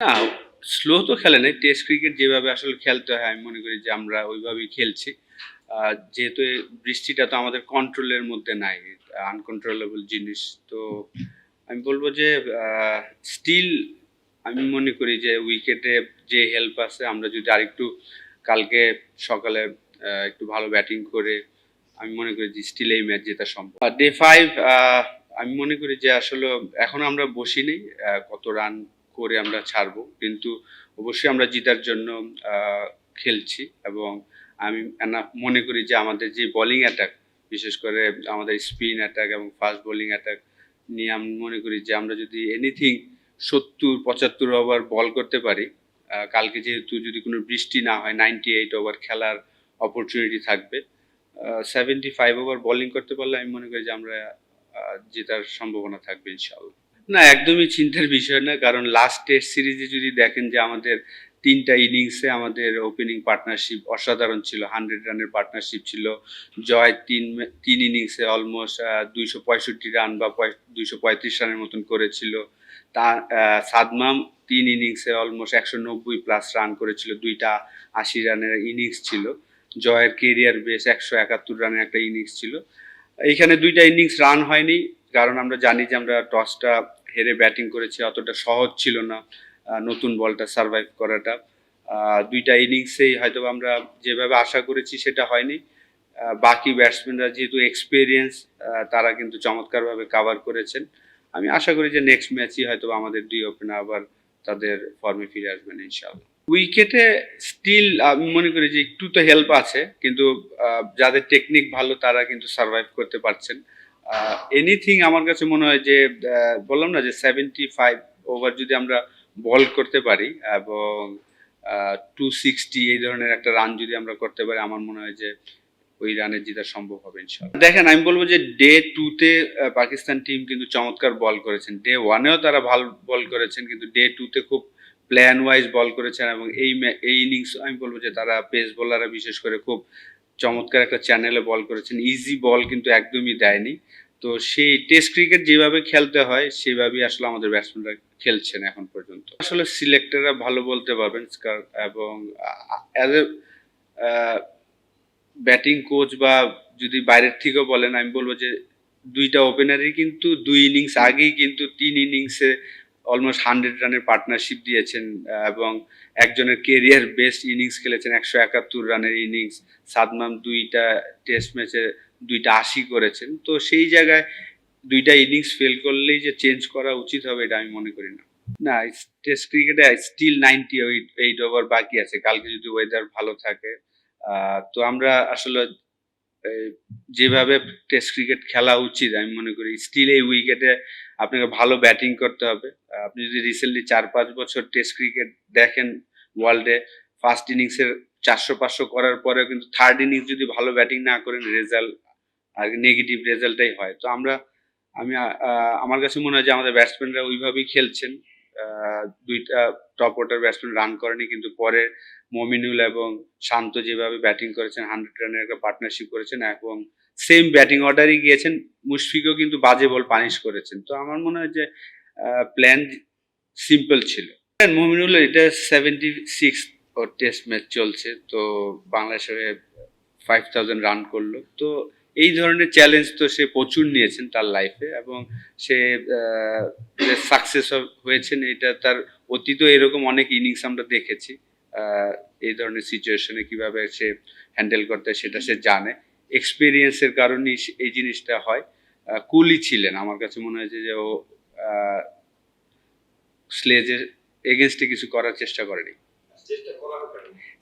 না, স্লো তো খেলে নাই। টেস্ট ক্রিকেট যেভাবে আসলে খেলতে হয় আমি মনে করি যে আমরা ওইভাবেই খেলছি। যেহেতু বৃষ্টিটা তো আমাদের কন্ট্রোলের মধ্যে নাই। আনকন্ট্রোলেবল জিনিস। তো আমি বলব যে আ স্টিল আমি মনে করি যে উইকেটে যে হেল্প আছে আমরা যদি আরেকটু কালকে সকালে একটু ভালো ব্যাটিং করে আমি মনে করি যে স্টিল এই ম্যাচ জেতা সম্ভব। ডে 5 আমি মনে করি যে আসলে এখনো আমরা বসিনি। কত রান করে আমরা ছাড়বো। কিন্তু অবশ্যই আমরা জিতার জন্য আ খেলছি এবং আমি মনে করি যে আমাদের যে বোলিং অ্যাটাক বিশেষ করে আমাদের স্পিন অ্যাটাক এবং ফাস্ট বোলিং অ্যাটাক নিয়ে আমি মনে করি যে আমরা যদি এনিথিং ৭০-৭৫ ওভার বল করতে পারি, কালকে যেহেতু যদি কোনো বৃষ্টি না হয় 98 ওভার খেলার অপরচুনিটি থাকবে। 75 ওভার বোলিং করতে পারলে আমি মনে করি যে আমরা জেতার সম্ভাবনা থাকবে ইনশাআল্লাহ। না, একদমই চিন্তার বিষয় না। কারণ লাস্ট টেস্ট সিরিজে যদি দেখেন যে আমাদের ৩ টা ইনিংসে আমাদের ওপেনিং পার্টনারশিপ অসাধারণ ছিল। ১০০ রানের পার্টনারশিপ ছিল। জয় ৩ ইনিংসে অলমোস্ট ২৬৫ রান বা ২৩৫ রানের মতন করেছিল। তা সাদমাম ৩ ইনিংসে অলমোস্ট ১৯০ প্লাস রান করেছিল। ২ টা ৮০ রানের ইনিংস ছিল। জয়ের কেরিয়ার বেস ১৭১ রানের একটা ইনিংস ছিল। এইখানে ২ টা ইনিংস রান হয়নি। কারণ আমরা জানি যে আমরা টসটা হেরে ব্যাটিং করেছি। অতটা সহজ ছিল না নতুন বলটা সারভাইভ করাটা। ২ টা ইনিংসেই হয়তোবা আমরা যেভাবে আশা করেছি সেটা হয়নি। বাকি ব্যাটসম্যানরা যেহেতু এক্সপেরিয়েন্স তারা কিন্তু চমৎকারভাবে কাভার করেছেন। আমি আশা করি যে নেক্সট ম্যাচেই হয়তোবা আমাদের ২ ওপেনার আবার তাদের ফর্মে ফিরে আসবেন ইনশাআল্লাহ। উইকেটে স্টিল আমি মনে করি যে একটু তো হেল্প আছে। কিন্তু যাদের টেকনিক ভালো তারা কিন্তু সারভাইভ করতে পারছেন। এনিথিং আমার কাছে মনে হয় যে বললাম না যে 75 ওভার যদি আমরা বল করতে পারি এবং 260 এই ধরনের একটা রান যদি আমরা করতে পারি আমার মনে হয় যে ওই রানে জেতা সম্ভব হবে ইনশাআল্লাহ। দেখেন আমি বলব যে ডে 2 তে পাকিস্তান টিম কিন্তু চমৎকার বল করেছেন। ডে 1 এও তারা ভালো বল করেছেন কিন্তু ডে 2 তে খুব প্ল্যান ওয়াইজ বল করেছেন এবং এই ইনিংস আমি বলব যে তারা পেস বোলাররা বিশেষ করে খুব চমৎকার একটা চ্যানেলে বল করেছেন। ইজি বল কিন্তু একদমই দেয়নি। তো সেই টেস্ট ক্রিকেট যেভাবে খেলতে হয় সেভাবেই আসলে আমাদের ব্যাটসম্যানরা খেলছেন এখন পর্যন্ত। আসলে সিলেক্টররা ভালো বলতে পারবেন এবং as a a batting coach বা যদি বাইরের থেকেও বলেন আমি বলব যে ২ টা ওপেনারই কিন্তু ২ ইনিংস আগেই কিন্তু ৩ ইনিংসে অলমোস্ট ১০০ রানের পার্টনারশিপ দিয়েছেন এবং একজনের কেরিয়ার বেস্ট ইনিংস খেলেছেন ১৭১ রানের ইনিংস। সাদমান ২ টা টেস্ট ম্যাচে ২ টা ৮০ করেছেন। তো সেই জায়গায় ২ টা ইনিংস ফেল করলেই যে চেঞ্জ করা উচিত হবে এটা আমি মনে করি না। না, টেস্ট ক্রিকেটে স্টিল 98 ওভার বাকি আছে। কালকে যদি ওয়েদার ভালো থাকে তো আমরা আসলে এই যেভাবে টেস্ট ক্রিকেট খেলা উচিত আমি মনে করি স্টিল এই উইকেটে আপনাকে ভালো ব্যাটিং করতে হবে। আপনি যদি রিসেন্টলি ৪-৫ বছর টেস্ট ক্রিকেট দেখেন ওয়ার্ল্ডে ফার্স্ট ইনিংসের ৪০০-৫০০ করার পরেও কিন্তু থার্ড ইনিংস যদি ভালো ব্যাটিং না করেন রেজাল্ট আর নেগেটিভ রেজাল্টটাই হয়। তো আমি আমার কাছে মনে হয় যে আমাদের ব্যাটসম্যানরা ওইভাবেই খেলছেন। ২ টা টপ অর্ডার ব্যাটসম্যান রান করেনি কিন্তু পরে মমিনুল এবং শান্ত যেভাবে ব্যাটিং করেছেন ১০০ রানের একটা পার্টনারশিপ করেছেন এবং সেম ব্যাটিং অর্ডারই গিয়েছেন। মুশফিকও কিন্তু বাজে বল পানিশ করেছেন। তো আমার মনে হয় যে প্ল্যান সিম্পল ছিল। মমিনুলের এটা 76 ওর টেস্ট ম্যাচ চলছে। তো বাংলাদেশের হয়ে ৫,০০০ রান করলো। তো এই ধরনের চ্যালেঞ্জ তো সে প্রচুর নিয়েছেন তার লাইফে এবং সে যে সাকসেস হয়েছেন এটা তার অতীতেও এরকম অনেক ইনিংস আমরা দেখেছি। আ এই ধরনের সিচুয়েশনে কিভাবে সে হ্যান্ডেল করতে হয় সেটা সে জানে। এক্সপেরিয়েন্স এর কারণেই এই জিনিসটা হয়। কুলই ছিলেন। আমার কাছে মনে হয়েছে যে ও আ স্লেজের এগেইনস্ট এ কিছু করার চেষ্টা করেনি।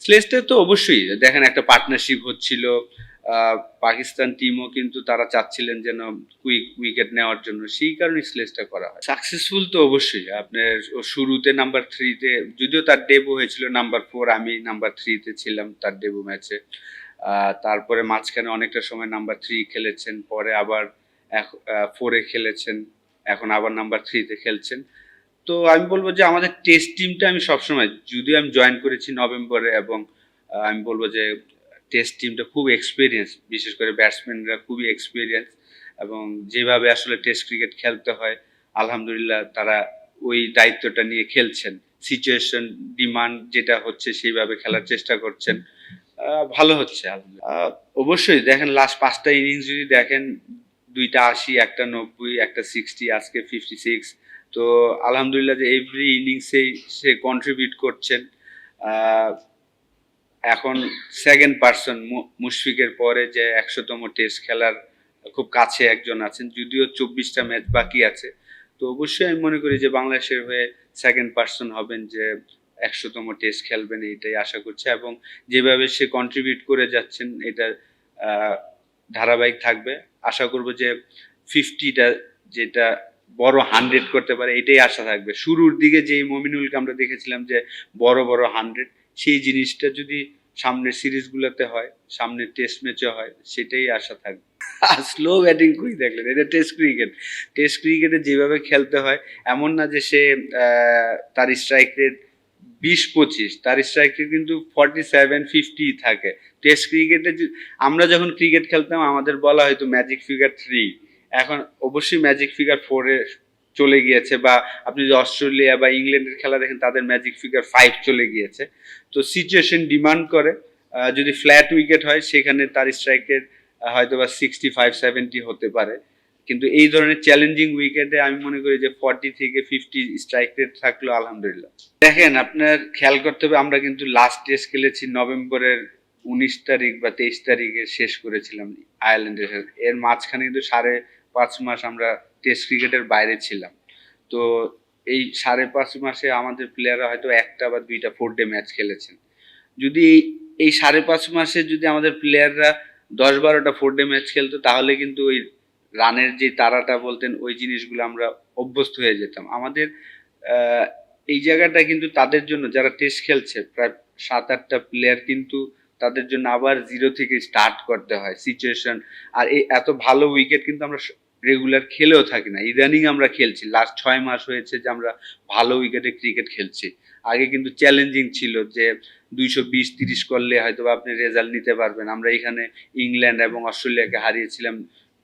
স্লেজটা তো অবশ্যই দেখেন একটা পার্টনারশিপ হচ্ছিল। পাকিস্তান টিমও কিন্তু তারা চাচ্ছিলেন যেন কুইক উইকেট নেওয়ার জন্য। সেই কারণেই স্লেজটা করা হয়। সাকসেসফুল তো অবশ্যই। আপনার ও শুরুতে নাম্বার 3 তে যদিও তার ডেবু হয়েছিল নাম্বার 4 আমি নাম্বার 3 তে ছিলাম তার ডেবু ম্যাচে। তারপরে মাঝখানে অনেকটা সময় নাম্বার 3 খেলেছেন। পরে আবার 4 এ খেলেছেন। এখন আবার নাম্বার 3 তে খেলছেন। তো আমি বলব যে আমাদের টেস্ট টিমটা আমি সবসময় যদিও আমি জয়েন করেছি নভেম্বরে এবং আমি বলব যে টেস্ট টিমটা খুব এক্সপেরিয়েন্স বিশেষ করে ব্যাটসম্যানরা খুবই এক্সপেরিয়েন্স এবং যেভাবে আসলে টেস্ট ক্রিকেট খেলতে হয় আলহামদুলিল্লাহ তারা ওই দায়িত্বটা নিয়ে খেলছেন। সিচুয়েশন ডিমান্ড যেটা হচ্ছে সেইভাবে খেলার চেষ্টা করছেন। ভালো হচ্ছে আলহামদুলিল্লাহ। অবশ্যই দেখেন লাস্ট ৫ টা ইনিংস যদি দেখেন ২ টা ৮০, একটা ৯০, একটা ৬০, আজকে 56। তো আলহামদুলিল্লাহ যে এভরি ইনিংসেই সে কন্ট্রিবিউট করছেন। আ এখন সেকেন্ড পারসন মুশফিকের পরে যে ১০০তম টেস্ট খেলার খুব কাছে একজন আছেন। যদিও ২৪ টা ম্যাচ বাকি আছে। তো অবশ্যই আমি মনে করি যে বাংলাদেশের হয়ে সেকেন্ড পারসন হবেন যে ১০০তম টেস্ট খেলবেন এইটাই আশা করছি এবং যেভাবে সে কন্ট্রিবিউট করে যাচ্ছেন এটা আ ধারাবাহিক থাকবে। আশা করব যে ৫০ টা যেটা বড় ১০০ করতে পারে এটাই আশা থাকবে। শুরুর দিকে যেই মমিনুলকে আমরা দেখেছিলাম যে বড়, বড় ১০০ সেই জিনিসটা যদি সামনের সিরিজগুলোতে হয়, সামনের টেস্ট ম্যাচে হয় সেটাই আশা থাকবে। স্লো ব্যাটিং কই দেখলেন? এটা টেস্ট ক্রিকেট। টেস্ট ক্রিকেটে যেভাবে খেলতে হয় এমন না যে সে তার স্ট্রাইক রেট ২০-২৫, তার স্ট্রাইক রেট কিন্তু 47-50 থাকে। টেস্ট ক্রিকেটে আমরা যখন ক্রিকেট খেলতাম আমাদের বলা হয়তো ম্যাজিক ফিগার 3, এখন অবশ্যই ম্যাজিক ফিগার 4 এ চলে গিয়েছে বা আপনি যদি অস্ট্রেলিয়া বা ইংল্যান্ডের খেলা দেখেন তাদের ম্যাজিক ফিগার 5 চলে গিয়েছে। তো সিচুয়েশন ডিমান্ড করে যদি ফ্ল্যাট উইকেট হয় সেখানে তার স্ট্রাইক রেট হয়তোবা 65-70 হতে পারে। কিন্তু এই ধরনের চ্যালেঞ্জিং উইকেটে আমি মনে করি যে 40 থেকে 50 স্ট্রাইক রেট থাকলেও আলহামদুলিল্লাহ। দেখেন আপনার খেয়াল করতে হবে আমরা কিন্তু লাস্ট টেস্ট খেলেছি নভেম্বরের ১৯ তারিখ বা ২৩ তারিখে শেষ করেছিলাম আয়ারল্যান্ডের সাথে। এর মাঝখানে কিন্তু ৫.৫ মাস আমরা টেস্ট ক্রিকেটের বাইরে ছিলাম। তো এই ৫.৫ মাসে আমাদের প্লেয়াররা হয়তো ১টা বা ২টা 4 ডে ম্যাচ খেলেছেন। যদি এই ৫.৫ মাসে যদি আমাদের প্লেয়াররা ১০-১২টা 4 ডে ম্যাচ খেলতো তাহলে কিন্তু ওই রানের যে তাড়াটা বলতেন ওই জিনিসগুলো আমরা অভ্যস্ত হয়ে যেতাম। আমাদের আ এই জায়গাটা কিন্তু তাদের জন্য যারা টেস্ট খেলছে প্রায় ৭-৮টা প্লেয়ার কিন্তু তাদের জন্য আবার 0 থেকে স্টার্ট করতে হয় সিচুয়েশন। আর এত ভালো উইকেট কিন্তু আমরা রেগুলার খেলেও থাকি না। ইদানিং আমরা খেলছি। লাস্ট ৬ মাস হয়েছে যে আমরা ভালো উইকেটে ক্রিকেট খেলছি। আগে কিন্তু চ্যালেঞ্জিং ছিল যে ২২০-৩০ করলে হয়তোবা আপনি রেজাল্ট নিতে পারবেন। আমরা এখানে ইংল্যান্ড এবং অস্ট্রেলিয়াকে হারিয়েছিলাম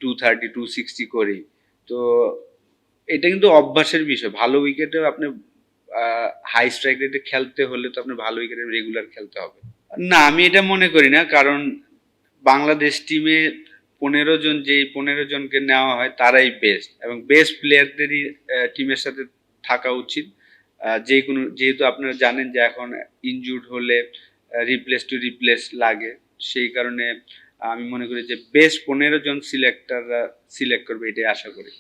230-260 করেই। তো এটা কিন্তু অভ্যাসের বিষয়। ভালো উইকেটেও আপনি হাই স্ট্রাইক রেটে খেলতে হলে তো আপনার ভালো উইকেটে রেগুলার খেলতে হবে। না, আমি এটা মনে করি না। কারণ বাংলাদেশ টিমে ১৫ জন যেই ১৫ জনকে নেওয়া হয় তারাই বেস্ট এবং বেস্ট প্লেয়ারদেরই টিমের সাথে থাকা উচিত। যেহেতু আপনারা জানেন যে এখন ইনজুরড হলে রিপ্লেস টু রিপ্লেস লাগে। সেই কারণে আমি মনে করি যে বেস্ট ১৫ জন সিলেক্টররা সিলেক্ট করবে এটাই আশা করি।